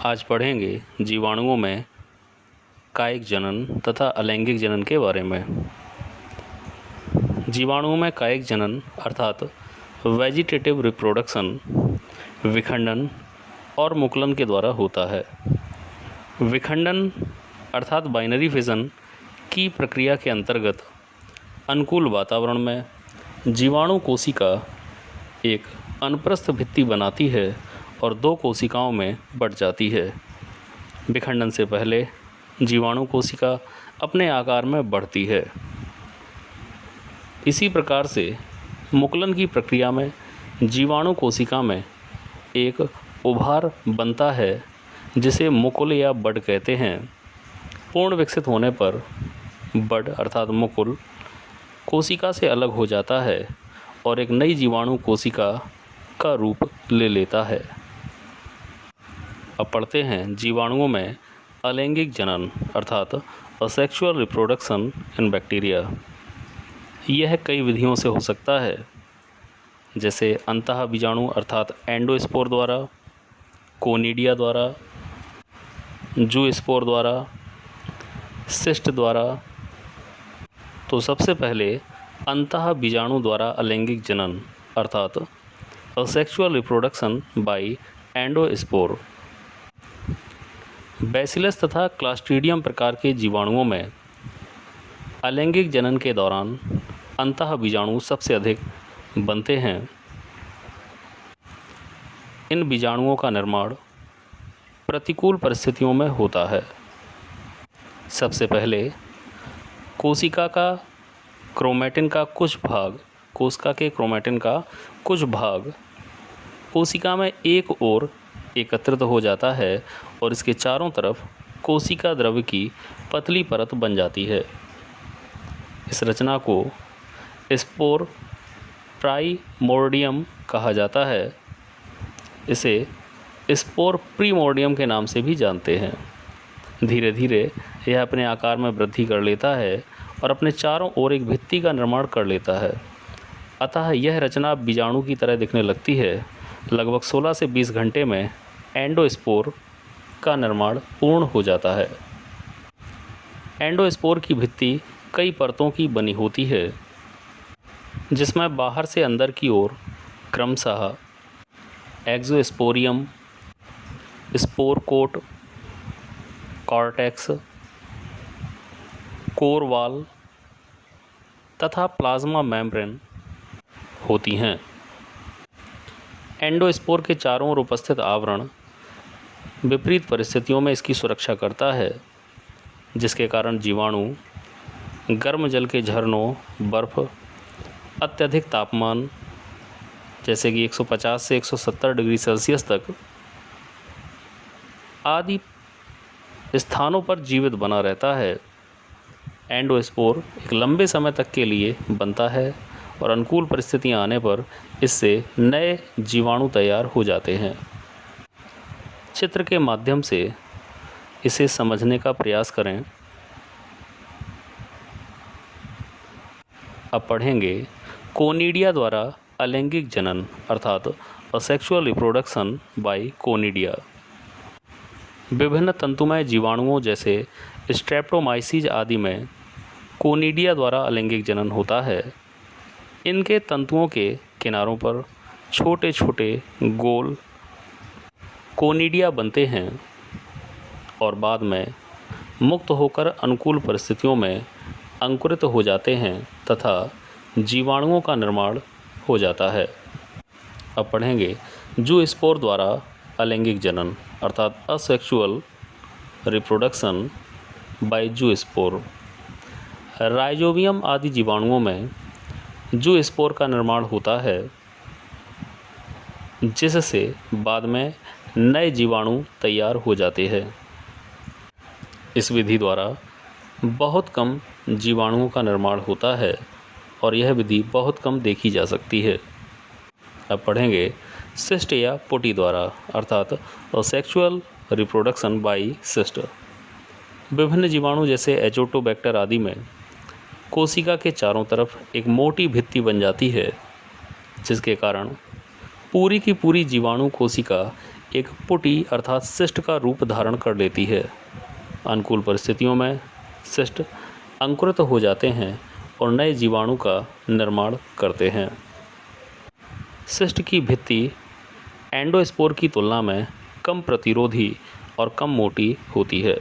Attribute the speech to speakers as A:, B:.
A: आज पढ़ेंगे जीवाणुओं में कायिक जनन तथा अलैंगिक जनन के बारे में। जीवाणुओं में कायिक जनन अर्थात वेजिटेटिव रिप्रोडक्शन विखंडन और मुकुलन के द्वारा होता है। विखंडन अर्थात बाइनरी फिजन की प्रक्रिया के अंतर्गत अनुकूल वातावरण में जीवाणु कोशिका एक अनुप्रस्थ भित्ति बनाती है और दो कोशिकाओं में बँट जाती है। विखंडन से पहले जीवाणु कोशिका अपने आकार में बढ़ती है। इसी प्रकार से मुकुलन की प्रक्रिया में जीवाणु कोशिका में एक उभार बनता है जिसे मुकुल या बड कहते हैं। पूर्ण विकसित होने पर बड अर्थात मुकुल कोशिका से अलग हो जाता है और एक नई जीवाणु कोशिका का रूप ले लेता है। अब पढ़ते हैं जीवाणुओं में अलैंगिक जनन अर्थात असेक्सुअल रिप्रोडक्शन इन बैक्टीरिया। यह कई विधियों से हो सकता है, जैसे अंतः बीजाणु अर्थात एंडोस्पोर द्वारा, कोनिडिया द्वारा, जूस्पोर द्वारा, सिस्ट द्वारा। तो सबसे पहले अंतः बीजाणु द्वारा अलैंगिक जनन अर्थात asexual reproduction by endospore. Bacillus तथा क्लास्ट्रीडियम प्रकार के जीवाणुओं में अलैंगिक जनन के दौरान अंतः बीजाणु सबसे अधिक बनते हैं। इन बीजाणुओं का निर्माण प्रतिकूल परिस्थितियों में होता है। सबसे पहले कोशिका के क्रोमैटिन का कुछ भाग कोशिका में एक ओर एकत्रित हो जाता है और इसके चारों तरफ कोशिका द्रव्य की पतली परत बन जाती है। इस रचना को स्पोर प्राइमोर्डियम कहा जाता है। इसे स्पोर प्रीमोर्डियम के नाम से भी जानते हैं। धीरे धीरे यह अपने आकार में वृद्धि कर लेता है और अपने चारों ओर एक भित्ति का निर्माण कर लेता है। अतः यह रचना बीजाणु की तरह दिखने लगती है। लगभग 16 से 20 घंटे में एंडोस्पोर का निर्माण पूर्ण हो जाता है। एंडोस्पोर की भित्ति कई परतों की बनी होती है, जिसमें बाहर से अंदर की ओर क्रमशः exosporium, spore coat, cortex, core wall तथा प्लाज्मा मेम्ब्रेन होती हैं। एंडोस्पोर के चारों ओर उपस्थित आवरण विपरीत परिस्थितियों में इसकी सुरक्षा करता है, जिसके कारण जीवाणु गर्म जल के झरनों, बर्फ, अत्यधिक तापमान जैसे कि 150 से 170 डिग्री सेल्सियस तक आदि स्थानों पर जीवित बना रहता है। एंडोस्पोर एक लंबे समय तक के लिए बनता है और अनुकूल परिस्थितियां आने पर इससे नए जीवाणु तैयार हो जाते हैं। चित्र के माध्यम से इसे समझने का प्रयास करें। अब पढ़ेंगे कोनिडिया द्वारा अलैंगिक जनन अर्थात असेक्सुअल रिप्रोडक्शन बाय कोनिडिया। विभिन्न तंतुमय जीवाणुओं जैसे स्ट्रेप्टोमाइसीज आदि में कोनिडिया द्वारा अलैंगिक जनन होता है। इनके तंतुओं के किनारों पर छोटे छोटे गोल कोनिडिया बनते हैं और बाद में मुक्त होकर अनुकूल परिस्थितियों में अंकुरित हो जाते हैं तथा जीवाणुओं का निर्माण हो जाता है। अब पढ़ेंगे जूस्पोर द्वारा अलैंगिक जनन अर्थात asexual reproduction by zoospore. Rhizobium आदि जीवाणुओं में जूस्पोर का निर्माण होता है, जिससे बाद में नए जीवाणु तैयार हो जाते हैं। इस विधि द्वारा बहुत कम जीवाणुओं का निर्माण होता है और यह विधि बहुत कम देखी जा सकती है। अब पढ़ेंगे सिस्ट या पुटी द्वारा अर्थात असेक्सुअल रिप्रोडक्शन बाय सिस्ट। विभिन्न जीवाणु जैसे एजोटोबैक्टर आदि में कोशिका के चारों तरफ एक मोटी भित्ति बन जाती है, जिसके कारण पूरी की पूरी जीवाणु कोशिका एक पुटी अर्थात सिस्ट का रूप धारण कर लेती है। अनुकूल परिस्थितियों में सिस्ट अंकुरित हो जाते हैं और नए जीवाणु का निर्माण करते हैं। सिस्ट की भित्ति एंडोस्पोर की तुलना में कम प्रतिरोधी और कम मोटी होती है।